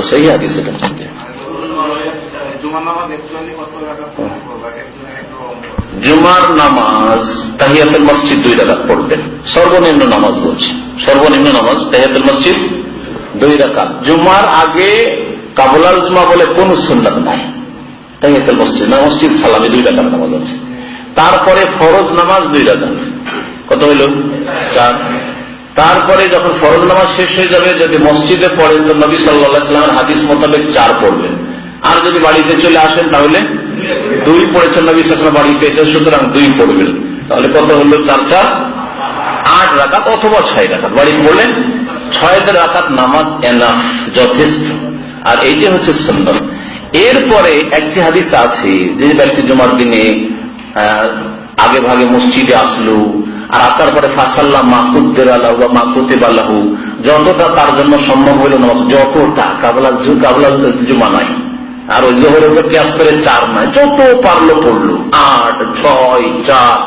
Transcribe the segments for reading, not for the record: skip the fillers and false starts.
সেই হাদিস এটা। জুমার নামাজ তাহিয়াতুল মসজিদ 2 রাকাত পড়বেন, সর্বনিম্ন নামাজ বলছে, সর্বনিম্ন নামাজ তাহিয়াতুল মসজিদ 2 রাকাত। জুমার আগে কাবুলাল জুমা বলে কোন সুন্নাত নাই, তাহিয়াতুল মসজিদ না, মসজিদ সালামে 2 রাকাত নামাজ আছে। তারপরে ফরজ নামাজ 2 রাকাত, কত হইল 4। তারপরে যখন ফরজ নামাজ শেষ হয়ে যাবে, যদি মসজিদে পড়েন তো নবী সাল্লাল্লাহু আলাইহি ওয়াসাল্লামের হাদিস মোতাবেক 4 পড়বেন, আর যদি বাড়িতে চলে আসেন তাহলে 2 পড়েছেন নবী সাল্লাল্লাহু আলাইহি ওয়াসাল্লাম বাড়িতে এসে, সুতরাং 2 পড়বেন। তাহলে কত হলো 4 4 8 রাকাত অথবা 6 রাকাত বাড়িতে পড়লেন। 6 রাকাত নামাজ এনাফ, যথেষ্ট। আর এইটা হচ্ছে সুন্নাত। এরপরে একটি হাদিস আছে যে ব্যক্তি জুমার দিনে আগে ভাগে মসজিদে আসলো আর আসার পরে ফাসাল্লাহ মাকুদ্দের আল্লাহ বা মাকুতে বাল্লাহু, যতটা তার জন্য সম্ভব হইল নামাজ, যতটা কাবলাল জুমা নাই, আর ওই জোহরের উপর কিয়াস করে 4 নয়, যত পারলো পড়লো, 8 6 4।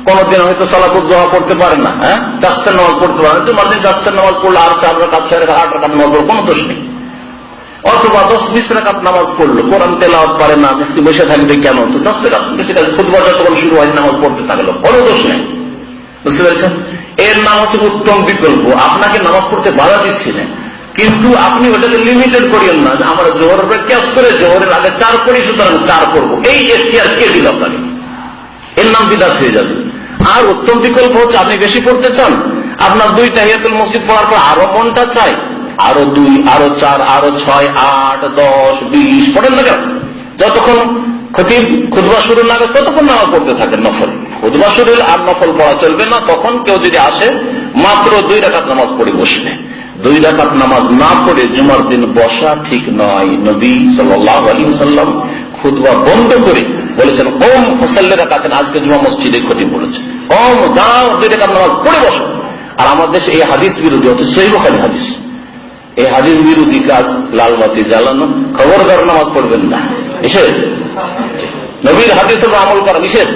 কোনদিন হয়তো সালাতুল দুহা পড়তে পারে না, চাস্তের নামাজ পড়তে পারে না, জুমার দিন চাস্তের নামাজ পড়লো, আর 4 রাকাত 6 রাকাত 8 রাকাত নামাজ পড়লো, কোনো দোষ নেই। অথবা 10-20 রাকাত নামাজ পড়লো, কোরআন তেলাওয়াত পারে না, মিসকি বসে থাকবে কেন, তো 10 রাকাত বেশি কাজ, খুতবা যতক্ষণ শুরু হয় নামাজ পড়তে থাকলো, কোনো দোষ নেই। বুঝতে পেরেছেন? এর নাম হচ্ছে উত্তম বিকল্প। আপনাকে নামাজ পড়তে বাধা দিচ্ছি না, কিন্তু আপনি ওটাকে লিমিটেড করিয়েন না যে আমরা জোহরের উপরে কিয়াস করে জোহরের আগে 4 পড়ি, সুতরাং 4 পড়বো। এই এখতিয়ার কে দিল আপনাকে? এর নাম বিদআত হয়ে যাবে। আর উত্তম বিকল্প হচ্ছে আপনি বেশি পড়তে চান, আপনার 2 তাহিয়াতুল মসজিদ পড়ার পর আরো মনটা চাই, আরো 2 আরো 4 আরো 6 8 10 20 পড়েন না কেন? যতক্ষণ খতিব খুতবা শুরু না করে ততক্ষণ নামাজ পড়তে থাকেন নফল। খুতবা শুরু আর নফল পড়া চলবে না। তখন কেউ যদি আসে মাত্র 2 রাকাত নামাজ পড়ে বসবে। 2 রাকাত নামাজ না পড়ে জুমার দিন বসা ঠিক নয়। নবী সাল্লাল্লাহু আলাইহি ওয়াসাল্লাম খুতবা বন্ধ করে বলেছেন, ওম ফাসাল্লি রাকাতান, আজকে জুমা মসজিদে খতিব বলেছেন, ওম দাও 2 রাকাত নামাজ পড়ে বসো। আর আমাদের দেশে এই হাদিস বিরোধী, অথচ সহিহ বুখারী হাদিস, এই হাদিস বিরোধী কাজ লালবাতি জ্বালানো, খবরদার নামাজ পড়বেন না, নিষেধ। নবীর হাদিসের আমল করা নিষেধ।